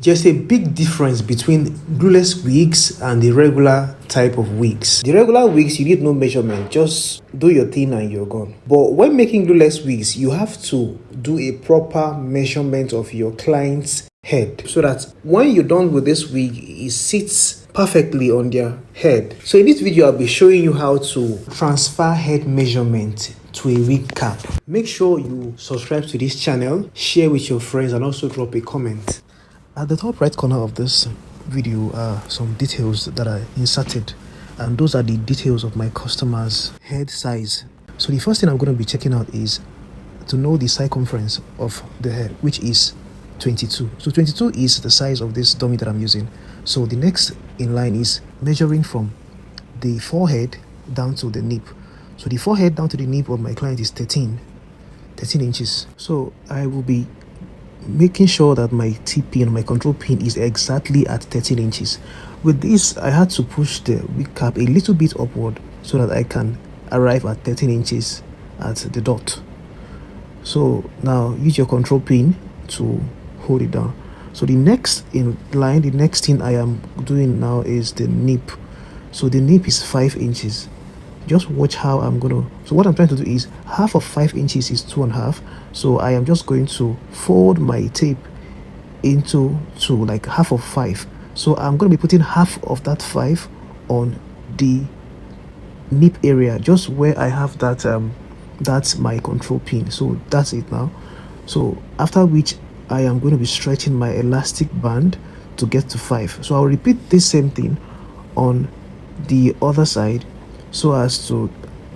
There's a big difference between glueless wigs and the regular type of wigs. The regular wigs, you need no measurement, just do your thing and you're gone. But when making glueless wigs, you have to do a proper measurement of your client's head so that when you're done with this wig, it sits perfectly on their head. So in this video, I'll be showing you how to transfer head measurement to a wig cap. Make sure you subscribe to this channel, share with your friends, and also drop a comment. At the top right corner of this video are some details that are inserted, and those are the details of my customer's head size. So the first thing I'm going to be checking out is to know the circumference of the head, which is 22. So 22 is the size of this dummy that I'm using. So the next in line is measuring from the forehead down to the nape. So the forehead down to the nape of my client is 13 inches. So I will be making sure that my T-pin, my control pin, is exactly at 13 inches. With this, I had to push the wig cap a little bit upward so that I can arrive at 13 inches at the dot. So now use your control pin to hold it down. So the next in line, the next thing I am doing now is the nape. So the nape is 5 inches. Just watch how I'm gonna. So what I'm trying to do is half of 5 inches is 2.5. So I am just going to fold my tape into like half of 5. So I'm going to be putting half of that 5 on the nape area, just where I have that that's my control pin. So that's it now. So after which I am going to be stretching my elastic band to get to 5. So I'll repeat this same thing on the other side so as to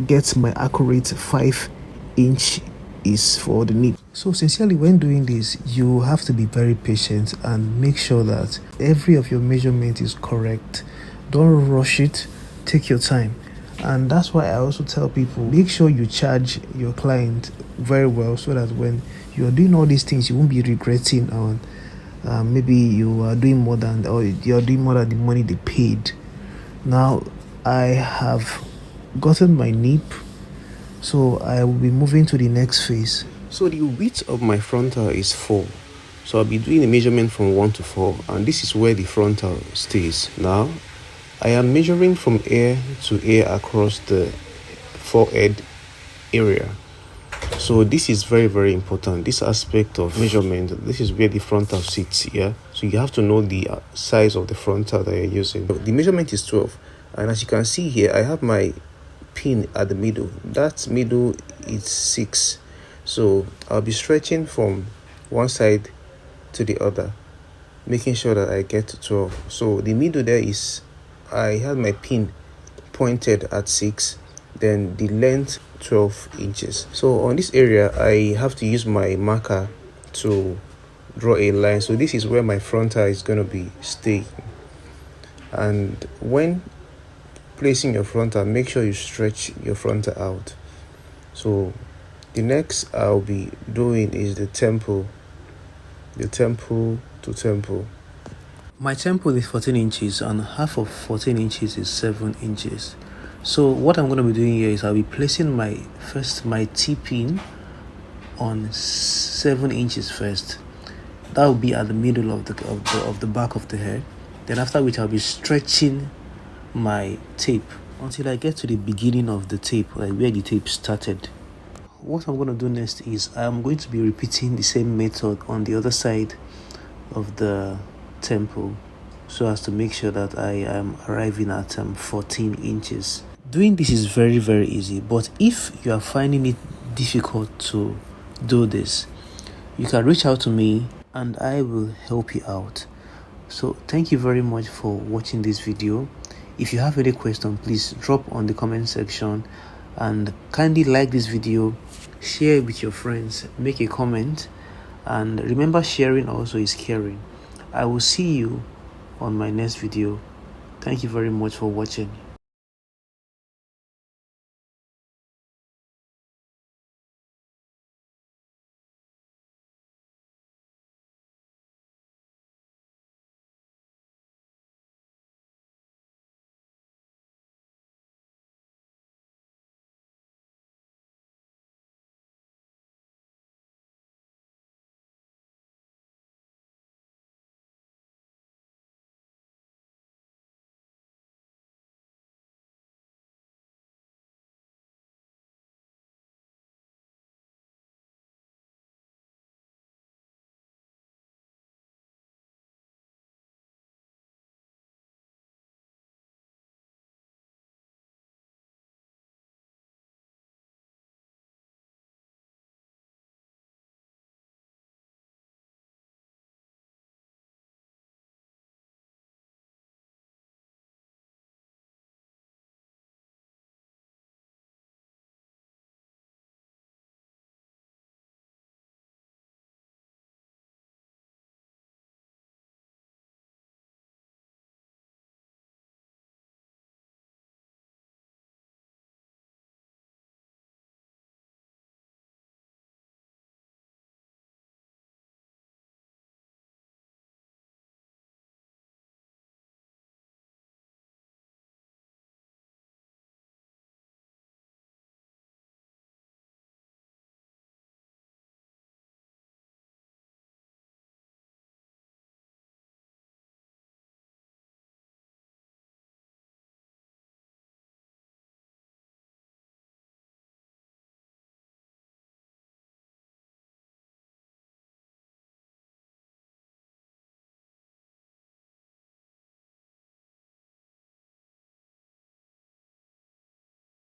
get my accurate 5 inch is for the nape. So sincerely, when doing this, you have to be very patient and make sure that every of your measurement is correct. Don't rush it, take your time. And that's why I also tell people, make sure you charge your client very well so that when you are doing all these things, you won't be regretting on maybe you are doing more than, or you're doing more than the money they paid. Now I have gotten my nape, so I will be moving to the next phase. So the width of my frontal is 4. So I'll be doing a measurement from 1 to 4, and this is where the frontal stays. Now I am measuring from ear to ear across the forehead area. So this is very, very important. This aspect of measurement, this is where the frontal sits here. So you have to know the size of the frontal that you're using. The measurement is 12, and as you can see here, I have my pin at the middle. That middle is 6. So I'll be stretching from one side to the other, making sure that I get to 12. So the middle there is, I have my pin pointed at 6, then the length 12 inches. So on this area, I have to use my marker to draw a line. So this is where my frontal is going to be staying. And when placing your frontal, make sure you stretch your frontal out. So the next I'll be doing is the temple to temple. My temple is 14 inches and half of 14 inches is 7 inches. So what I'm going to be doing here is I'll be placing my T-pin on 7 inches first. That will be at the middle of the back of the head. Then after which I'll be stretching my tape until I get to the beginning of the tape, like where the tape started. What I'm going to do next is I'm going to be repeating the same method on the other side of the temple so as to make sure that I am arriving at 14 inches. Doing this is very, very easy, but if you are finding it difficult to do this, you can reach out to me and I will help you out. So thank you very much for watching this video. If you have any question, please drop on the comment section, and kindly like this video, share with your friends, make a comment, and remember, sharing also is caring. I will see you on my next video. Thank you very much for watching.